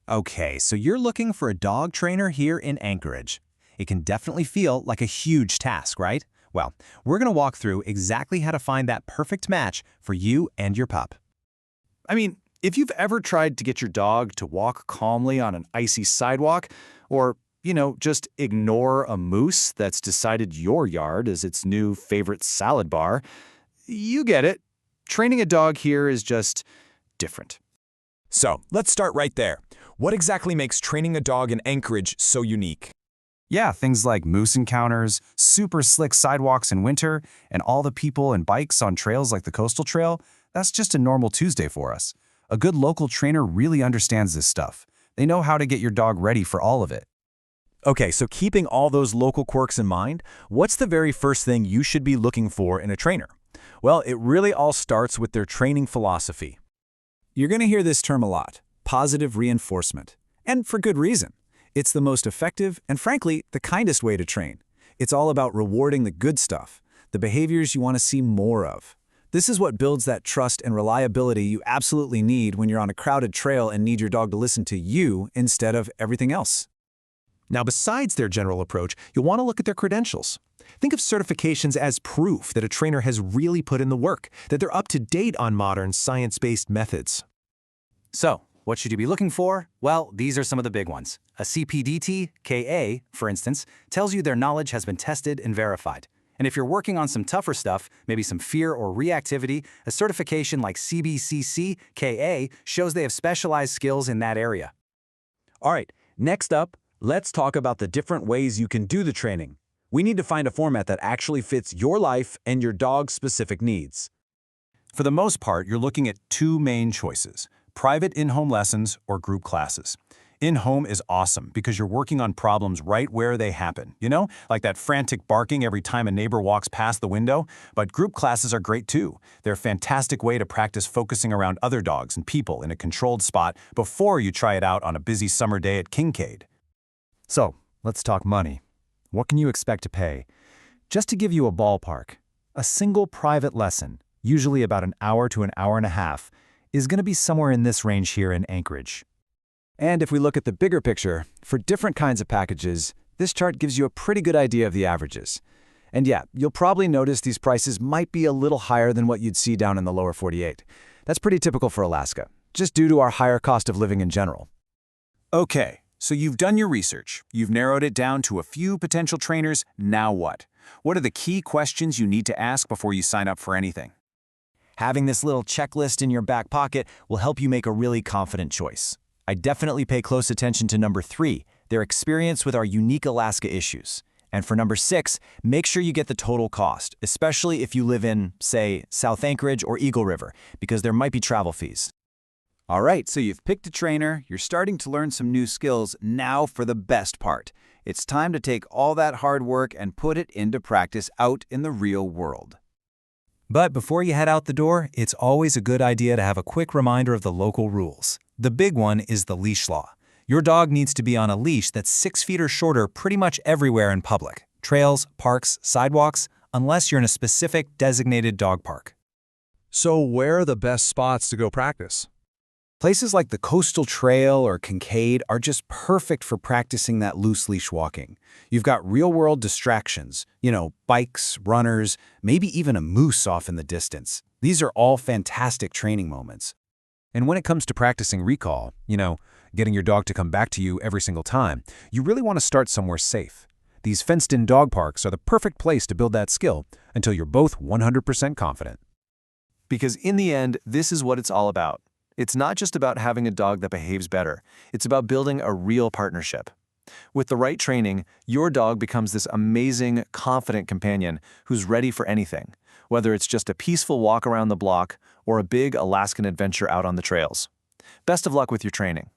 Okay, so you're looking for a dog trainer here in Anchorage. It can definitely feel like a huge task, right? Well, we're going to walk through exactly how to find that perfect match for you and your pup. I mean, if you've ever tried to get your dog to walk calmly on an icy sidewalk, or, just ignore a moose that's decided your yard is its new favorite salad bar, you get it. Training a dog here is just different. So, let's start right there. What exactly makes training a dog in Anchorage so unique? Yeah, things like moose encounters, super slick sidewalks in winter, and all the people and bikes on trails like the Coastal Trail, that's just a normal Tuesday for us. A good local trainer really understands this stuff. They know how to get your dog ready for all of it. Okay, so keeping all those local quirks in mind, what's the very first thing you should be looking for in a trainer? Well, it really all starts with their training philosophy. You're going to hear this term a lot, positive reinforcement. And for good reason. It's the most effective and, frankly, the kindest way to train. It's all about rewarding the good stuff, the behaviors you want to see more of. This is what builds that trust and reliability you absolutely need when you're on a crowded trail and need your dog to listen to you instead of everything else. Now, besides their general approach, you'll want to look at their credentials. Think of certifications as proof that a trainer has really put in the work, that they're up to date on modern science-based methods. So, what should you be looking for? Well, these are some of the big ones. A CPDT, KA, for instance, tells you their knowledge has been tested and verified. And if you're working on some tougher stuff, maybe some fear or reactivity, a certification like CBCC, KA shows they have specialized skills in that area. All right, next up, let's talk about the different ways you can do the training. We need to find a format that actually fits your life and your dog's specific needs. For the most part, you're looking at two main choices: private in-home lessons or group classes. In-home is awesome because you're working on problems right where they happen, like that frantic barking every time a neighbor walks past the window. But group classes are great too. They're a fantastic way to practice focusing around other dogs and people in a controlled spot before you try it out on a busy summer day at Kincaid. So, let's talk money. What can you expect to pay? Just to give you a ballpark, a single private lesson, usually about an hour to an hour and a half, is going to be somewhere in this range here in Anchorage. And if we look at the bigger picture, for different kinds of packages, this chart gives you a pretty good idea of the averages. And yeah, you'll probably notice these prices might be a little higher than what you'd see down in the lower 48. That's pretty typical for Alaska, just due to our higher cost of living in general. Okay, so you've done your research. You've narrowed it down to a few potential trainers. Now what? What are the key questions you need to ask before you sign up for anything? Having this little checklist in your back pocket will help you make a really confident choice. I definitely pay close attention to number 3, their experience with our unique Alaska issues. And for number 6, make sure you get the total cost, especially if you live in, say, South Anchorage or Eagle River, because there might be travel fees. All right, so you've picked a trainer, you're starting to learn some new skills. Now for the best part. It's time to take all that hard work and put it into practice out in the real world. But before you head out the door, it's always a good idea to have a quick reminder of the local rules. The big one is the leash law. Your dog needs to be on a leash that's 6 feet or shorter pretty much everywhere in public, trails, parks, sidewalks, unless you're in a specific designated dog park. So where are the best spots to go practice? Places like the Coastal Trail or Kincaid are just perfect for practicing that loose leash walking. You've got real-world distractions, bikes, runners, maybe even a moose off in the distance. These are all fantastic training moments. And when it comes to practicing recall, getting your dog to come back to you every single time, you really want to start somewhere safe. These fenced-in dog parks are the perfect place to build that skill until you're both 100% confident. Because in the end, this is what it's all about. It's not just about having a dog that behaves better. It's about building a real partnership. With the right training, your dog becomes this amazing, confident companion who's ready for anything, whether it's just a peaceful walk around the block or a big Alaskan adventure out on the trails. Best of luck with your training.